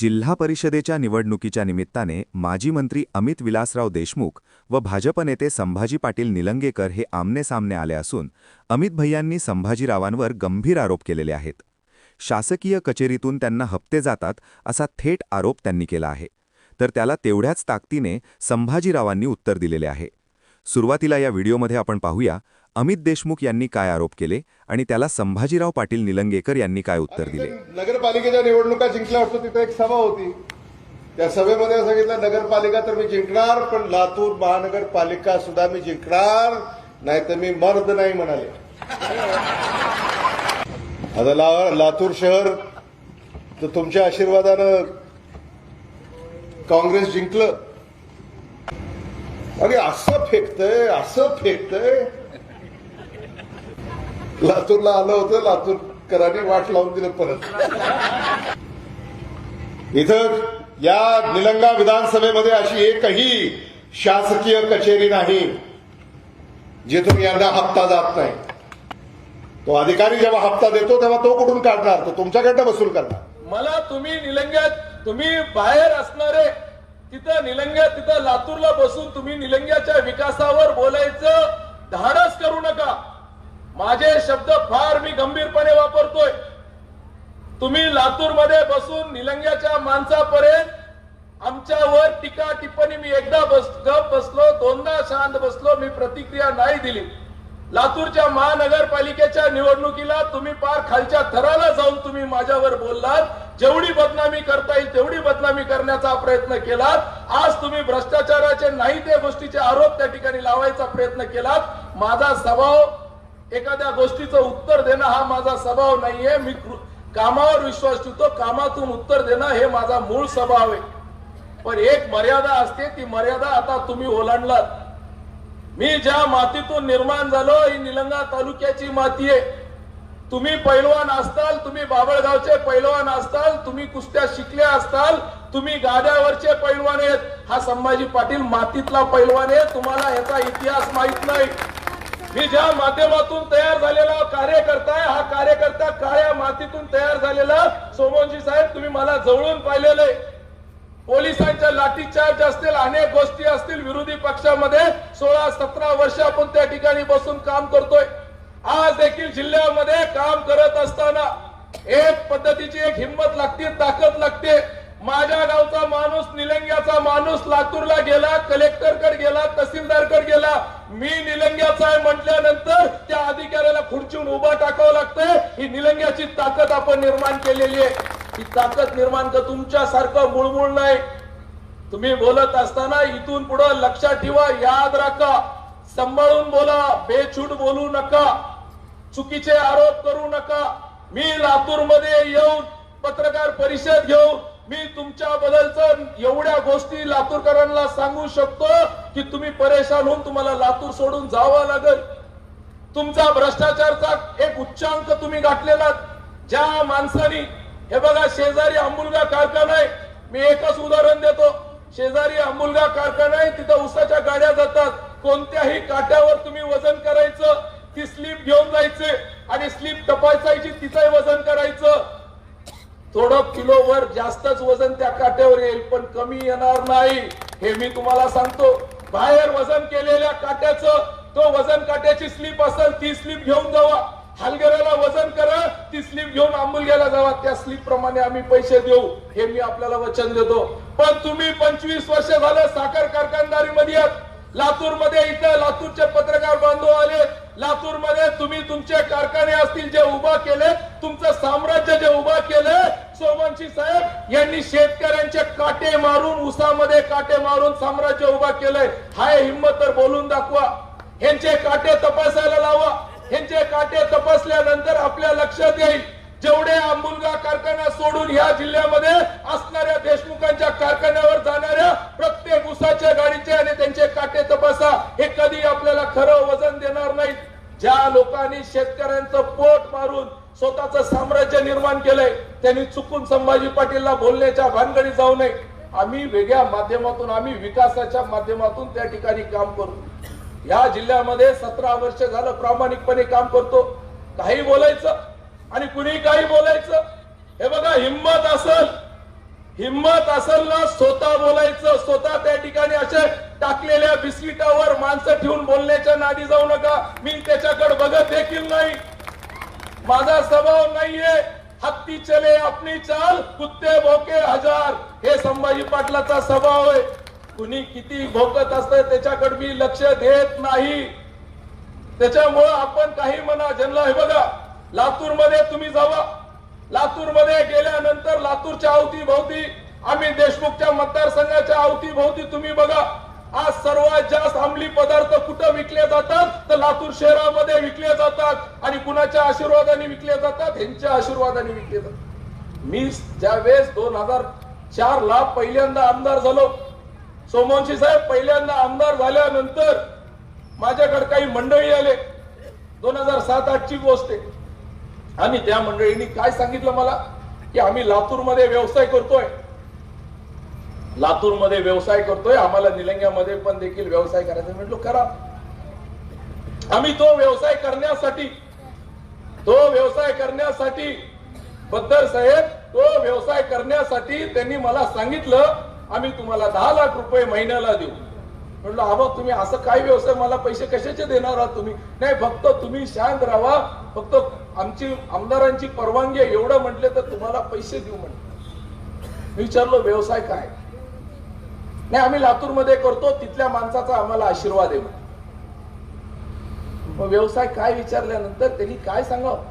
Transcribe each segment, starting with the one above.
जिल्हा परिषदेच्या निवडणुकीच्या निमित्ताने माजी मंत्री अमित विलासराव देशमुख व भाजप नेते संभाजी पाटील निलंगेकर हे आमनेसामने आले असून अमित भैयांनी संभाजीरावांवर गंभीर आरोप केलेले आहेत। शासकीय कचेरीतून त्यांना हप्ते जातात असा थेट आरोप त्यांनी केला आहे, तर त्याला तेवढ्याच ताकदीने संभाजीरावांनी उत्तर दिलेले आहे। सुरुवातीला या व्हिडिओमध्ये आपण पाहूया अमित देशमुख यांनी काय आरोप केले आणि त्याला संभाजीराव पाटील निलंगेकर यांनी काय उत्तर दिले। नगरपालिकेच्या निवडणुका जिंकल्या होत्या, तिथे एक सभा होती। त्या सभेमध्ये सांगितलं नगरपालिका तर मी जिंकणार, पण लातूर महानगरपालिका सुद्धा मी जिंकणार, नाही तर मी मर्द नाही म्हणाले। आता लातूर शहर तर तुमच्या आशीर्वादानं काँग्रेस जिंकलं आणि असं फेकतंय लातूरला आलं होतं, लातूरकरांनी वाट लावून दिलं परत। इथं या निलंगा विधानसभेमध्ये अशी एकही शासकीय कचेरी नाही जिथून यांना हप्ता जात नाही। तो अधिकारी जेव्हा हप्ता देतो तेव्हा तो कुठून काढणार? तो तुमच्याकडनं वसूल करणार। मला तुम्ही निलंग्यात, तुम्ही बाहेर असणारे तिथं निलंग्यात, तिथं लातूरला बसून तुम्ही निलंग्याच्या विकासावर बोलायचं धाडस करू नका। माझे शब्द फार मी गंभीरपणे वापरतोय। तुम्ही लातूरमध्ये बसून निलंग्याच्या माणसापर्यंत आमच्यावर टीका टिप्पणी, मी एकदा गप बसलो, दोनदा शांत बसलो, मी प्रतिक्रिया नाही दिली। लातूरच्या महानगरपालिकेच्या निवडणुकीला तुम्ही पार खालच्या थराला जाऊन तुम्ही माझ्यावर बोललात, जेवढी बदनामी करता येईल तेवढी बदनामी करण्याचा प्रयत्न केलात। आज तुम्ही भ्रष्टाचाराचे नाही त्या गोष्टीचे आरोप त्या ठिकाणी लावायचा प्रयत्न केलात। माझा स्वभाव एखाद्या गोष्टीचं उत्तर देणं हा माझा स्वभाव नाहीये। मी कामावर विश्वास ठेवतो, कामातून उत्तर देणं हे माझा मूळ स्वभाव आहे। पण एक मर्यादा असते, ती मर्यादा आता तुम्ही ओलांडलात। मी ज्या मातीतून निर्माण झालो ही निलंगा तालुक्याची माती आहे। तुम्ही पैलवान असताल, तुम्ही बाबळगावचे पैलवान असताल, तुम्ही कुस्त्या शिकल्या असताल, तुम्ही गाड्यावरचे पैलवान आहेत। हा संभाजी पाटील मातीतला पैलवान आहे, तुम्हाला याचा इतिहास माहित नाही। मी ज्या माध्यमातून तयार झालेला कार्यकर्ता आहे, हा कार्यकर्ता काळ्या मातीतून तयार झालेला। सोमोनजी साहेब, तुम्ही मला जवळून पाहिलेलं आहे। पोलिसांच्या लाठीचार्ज असतील, अनेक गोष्टी असतील, विरोधी पक्षामध्ये 16-17 वर्ष आपण त्या ठिकाणी बसून काम करतोय। आज देखील जिल्ह्यामध्ये काम करत असताना एक पद्धतीची एक हिंमत लागते, ताकद लागते। माझ्या गावचा माणूस, निलंग्याचा माणूस लातूरला गेला, कलेक्टरकडे गेला, तहसीलदारकडे गेला। मी निलंग्याचा आहे म्हटल्यानंतर त्या अधिकाऱ्याला खुर्चीहून उभा टाकावं लागतंय। ही निलंग्याची ताकद आपण निर्माण केलेली आहे। ही ताकद निर्माण कर, तुमच्यासारखं मुळमुळ नाही। तुम्ही बोलत असताना इथून पुढे लक्षात ठेवा, याद राखा, सांभाळून बोला, बेछूट बोलू नका, चुकीचे आरोप करू नका। मी लातूरमध्ये येऊन पत्रकार परिषद घेऊन मी तुमच्या बद्दलचं एवढ्या गोष्टी लातूरकरांना सांगू शकतो की तुम्ही परेशान होऊन तुम्हाला लातूर सोडून जावं लागेल। तुमचा भ्रष्टाचारचा एक उच्चांक तुम्ही गाठलेला। ज्या माणसानी, हे बघा, शेजारी अंबुलगा कारखाना आहे, मी एकच उदाहरण देतो। शेजारी अंबुलगा कारखाना आहे, तिथं उसाच्या गाड्या जातात। कोणत्याही काट्यावर तुम्ही वजन करायचं, ती स्लिप घेऊन जायचे आणि स्लिप तपासायची, तिचंही वजन करायचं। थोडं किलोवर जास्तच वजन त्या काट्यावर येईल, पण कमी येणार नाही, हे मी तुम्हाला सांगतो। बाहेर वजन केलेल्या काट्याचं, तो वजन काट्याची स्लिप असेल, ती स्लिप घेऊन जावा। हलगऱ्याला वजन करा, ती स्लिप घेऊन आंबुलग्याला जावा, त्या स्लिप प्रमाणे आम्ही पैसे देऊ, हे मी आपल्याला वचन देतो। पण तुम्ही 25 वर्ष झालं साखर कारखानदारीमध्ये आहात। लातूरमध्ये इथं लातूरचे पत्रकार बांधव आले, लातूरमध्ये तुम्ही तुमचे कारखाने असतील जे उभा केले, तुमचं साम्राज्य जे उभा केले, सोमवंशी साहेब यांनी शेतकऱ्यांचे काटे मारून, उसामध्ये काटे मारून साम्राज्य उभा केलंय। हाय हिंमत तर बोलून दाखवा, यांचे काटे तपासायला लावा। यांचे काटे तपासल्यानंतर आपल्या लक्षात येईल, जेवढे अंबुलगा कारखाना सोडून या जिल्ह्यामध्ये असणाऱ्या देशमुखांच्या कारखान्यावर जाणाऱ्या प्रत्येक उसाच्या गाडीचे आणि त्यांचे काटे तपासा, हे कधी आपल्याला खरं वजन देणार नाहीत। ज्या लोकांनी शेतकऱ्यांचं पोट मारून स्वतःचं साम्राज्य निर्माण केलंय, त्यांनी चुकून संभाजी पाटीलला बोलण्याच्या भानगडी जाऊ नये। आम्ही वेगळ्या माध्यमातून, आम्ही विकासाच्या माध्यमातून त्या ठिकाणी काम करतो। या जिल्ह्यामध्ये 17 वर्ष झालं प्रामाणिकपणे काम करतो। काही बोलायचं आणि कुणी काही बोलायचं, हे बघा, हिम्मत असेल, हिम्मत असेल ना स्वतः बोलायचं, स्वतः त्या ठिकाणी असे टाकलेल्या बिस्किटावर माणसं ठेवून बोलण्याच्या नादी जाऊ नका. मी त्याच्याकडे बघत देखील नाही. माझा स्वभाव नाहीये हत्ती चले अपनी चाल कुत्ते भोके हजार, हे संभाजी पाटलाचा स्वभाव आहे. कुणी किती भोकत असतं त्याच्याकडे मी लक्ष देत नाही. त्याच्यामुळं आपण काही म्हणा, ज्यांना हे बघा लातूर मध्ये तुम्ही जावा, लातूर मध्ये गेल्यानंतर लातूरच्या अवतीभोवती आम्ही देशमुखच्या मतदारसंघाच्या अवतीभोवती तुम्ही बघा, आज सर्वात जास्त अंमली पदार्थ कुठं विकले जातात तर लातूर शहरामध्ये विकले जातात. आणि कुणाच्या आशीर्वादाने विकले जातात? ह्यांच्या आशीर्वादाने विकले जातात. मी ज्यावेळेस 2004 ला पहिल्यांदा आमदार झालो, सोमवंशी साहेब पहिल्यांदा आमदार झाल्यानंतर माझ्याकडे काही मंडळी आले. 2007-8 ची गोष्ट आहे. आणि त्या मंडळींनी काय सांगितलं मला की आम्ही लातूरमध्ये व्यवसाय करतोय, लातूरमध्ये व्यवसाय करतोय, आम्हाला निलंग्यामध्ये पण देखील व्यवसाय करायचा. म्हटलं करा. आम्ही तो व्यवसाय करण्यासाठी बद्दर साहेब, तो व्यवसाय करण्यासाठी त्यांनी मला सांगितलं आम्ही तुम्हाला 10 लाख रुपये महिन्याला देऊ. म्हटलं आबा तुम्ही असं काय व्यवसाय, मला पैसे कशाचे देणार आहात तुम्ही? नाही, फक्त तुम्ही शांत राहा, फक्त आमची आमदारांची परवानगी आहे एवढं म्हटले तर तुम्हाला पैसे देऊ म्हटलं. विचारलो व्यवसाय काय? नाही आम्ही लातूरमध्ये करतो, तिथल्या माणसाचा आम्हाला आशीर्वाद आहे. मग व्यवसाय काय विचारल्यानंतर त्यांनी काय सांगावं?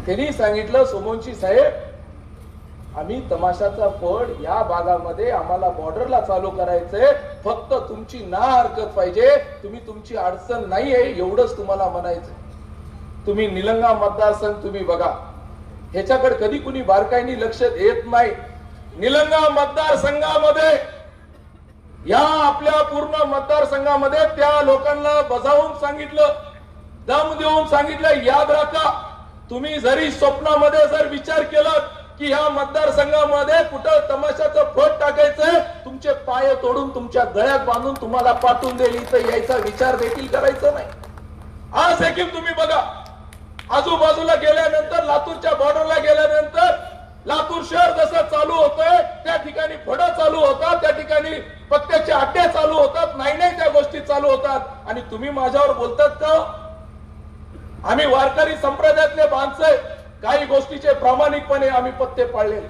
त्यांनी सांगितलं सोमवंशी साहेब, आम्ही तमाशाचा फड या भागामध्ये आम्हाला बॉर्डरला चालू करायचंय, फक्त तुमची ना हरकत पाहिजे, तुम्ही तुमची अडचण नाहीये एवढंच तुम्हाला म्हणायचं. तुम्ही निलंगा मतदारसंघ तुम्ही बघा, ह्याच्याकडे कधी कुणी बारकाईने लक्ष देत नाही. निलंगा मतदारसंघामध्ये या आपल्या पूर्ण मतदारसंघामध्ये त्या लोकांना बजावून सांगितलं, दम देऊन सांगितलं, याद राखा तुम्ही जरी स्वप्नामध्ये जर विचार केला की ह्या मतदारसंघामध्ये कुठं तमाशाचं फट टाकायचंय, तुमचे पाय तोडून तुमच्या गळ्यात बांधून तुम्हाला पाठवून देईल, इथं यायचा विचार देखील करायचा नाही. आज देखील तुम्ही बघा, आजूबाजूला गेल्यानंतर लातूरच्या बॉर्डरला गेल्यानंतर लातूर शहर जसं चालू होतंय त्या ठिकाणी फडं चालू होतात, त्या ठिकाणी पत्त्याचे अड्डे चालू होतात, नाही त्या गोष्टी चालू होतात. आणि तुम्ही माझ्यावर बोलतात का? आम्ही वारकरी संप्रदायातले माणसं, काही गोष्टीचे प्रामाणिकपणे आम्ही पत्ते पाळले,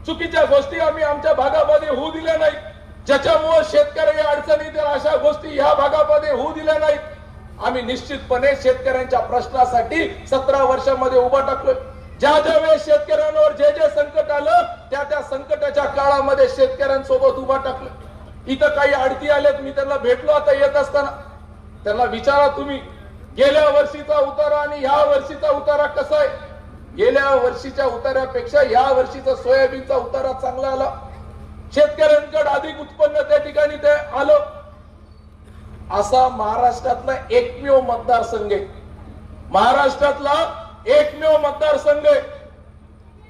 चुकीच्या गोष्टी आम्ही आमच्या भागामध्ये होऊ दिल्या नाही, ज्याच्यामुळे शेतकरी अडचणीत अशा गोष्टी ह्या भागामध्ये होऊ दिल्या नाहीत. आम्ही निश्चितपणे शेतकऱ्यांच्या प्रश्नासाठी 17 वर्षामध्ये उभा टाकलोय. ज्या वेळेस शेतकऱ्यांवर जे संकट आलं त्या संकटाच्या काळामध्ये शेतकऱ्यांसोबत उभा टाकलं. इथं काही अडती आल्यात, मी त्यांना भेटलो आता येत असताना. त्यांना विचारा तुम्ही गेल्या वर्षीचा उतारा आणि या वर्षीचा उतारा कसा आहे? गेल्या वर्षीच्या उतार्यापेक्षा या वर्षीचा सोयाबीनचा उतारा चांगला आला. शेतकऱ्यांकडे अधिक उत्पन्न त्या ठिकाणी ते आलं. असा महाराष्ट्रातला एकमेव मतदारसंघ आहे, महाराष्ट्रातला एकमेव मतदारसंघ आहे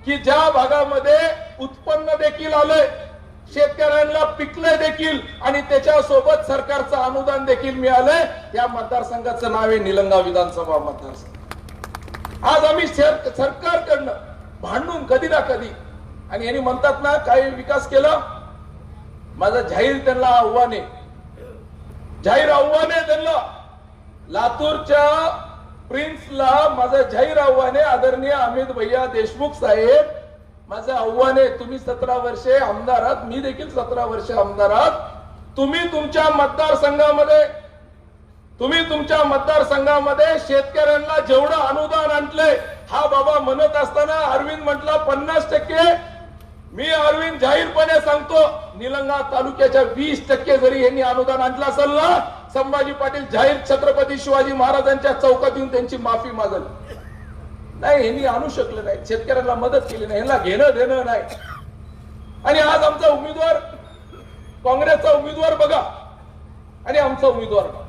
की ज्या भागामध्ये उत्पन्न देखील आलंय, शेतकऱ्यांना पिकलंय देखील आणि त्याच्यासोबत सरकारचं अनुदान देखील मिळालंय. या मतदारसंघाचं नाव आहे निलंगा विधानसभा मतदारसंघ. आज आम्ही सरकारकडनं भांडून कधी ना कधी, आणि यांनी म्हणतात ना काही विकास केला, माझं जाहीर त्यांना आव्हान आहे, जाहीर आव्हान आहे त्यांना. लातूरच्या प्रिन्सला माझं जाहीर आव्हान आहे, आदरणीय अमित भैया देशमुख साहेब, माझं आव्हान आहे, तुम्ही 17 वर्षे आमदार आहात, मी देखील 17 वर्षे आमदार आहात. तुम्ही तुमच्या मतदारसंघामध्ये शेतकऱ्यांना जेवढं अनुदान आणलंय, हा बाबा म्हणत असताना अरविंद म्हटला 50%, मी अरविंद जाहीरपणे सांगतो, निलंगा तालुक्याच्या 20% जरी यांनी अनुदान आणलं असेल ना, संभाजी पाटील जाहीर छत्रपती शिवाजी महाराजांच्या चौकात येऊन त्यांची माफी मागल. नाही, यांनी आणू शकले नाही, शेतकऱ्यांना मदत केली नाही, यांना घेणं देणं नाही. आणि आज आमचा उमेदवार, काँग्रेसचा उमेदवार बघा आणि आमचा उमेदवार बघा.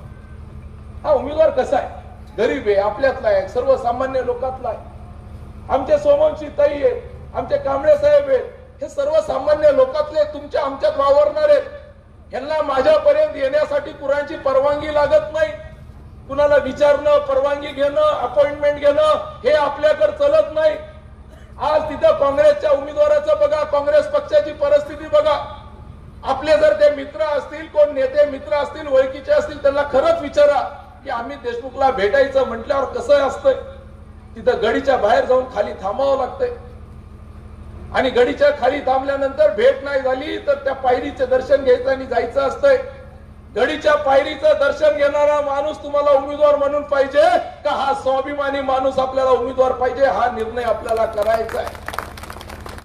हा उमेदवार कसा आहे? गरीब आहे, आपल्यातला आहे, सर्वसामान्य लोकातला आहे. आमचे सोमवंशी ताई आहेत, आमचे कांबळे साहेब आहेत, हे सर्वसामान्य लोकातले तुमच्या आमच्यात वावरणारे. यांना माझ्यापर्यंत येण्यासाठी कुणाची परवानगी लागत नाही. कुणाला विचारणं, परवानगी घेणं, अपॉइंटमेंट घेणं हे आपल्याकडे चलत नाही. आज तिथं काँग्रेसच्या उमेदवाराचं बघा, काँग्रेस पक्षाची परिस्थिती बघा. आपले जर ते मित्र असतील, कोण नेते मित्र असतील, ओळखीचे असतील, त्यांना खरंच विचारा की अमित देशमुखला भेटायचं म्हटल्यावर कसं असतंय. तिथं गडीच्या बाहेर जाऊन खाली थांबावं लागतंय आणि गडीच्या खाली थांबल्यानंतर भेट नाही झाली तर त्या पायरीचं दर्शन घ्यायचं आणि जायचं असतंय. गडीच्या पायरीचं दर्शन घेणारा माणूस तुम्हाला उमेदवार म्हणून पाहिजे का हा स्वाभिमानी माणूस आपल्याला उमेदवार पाहिजे, हा निर्णय आपल्याला करायचा आहे.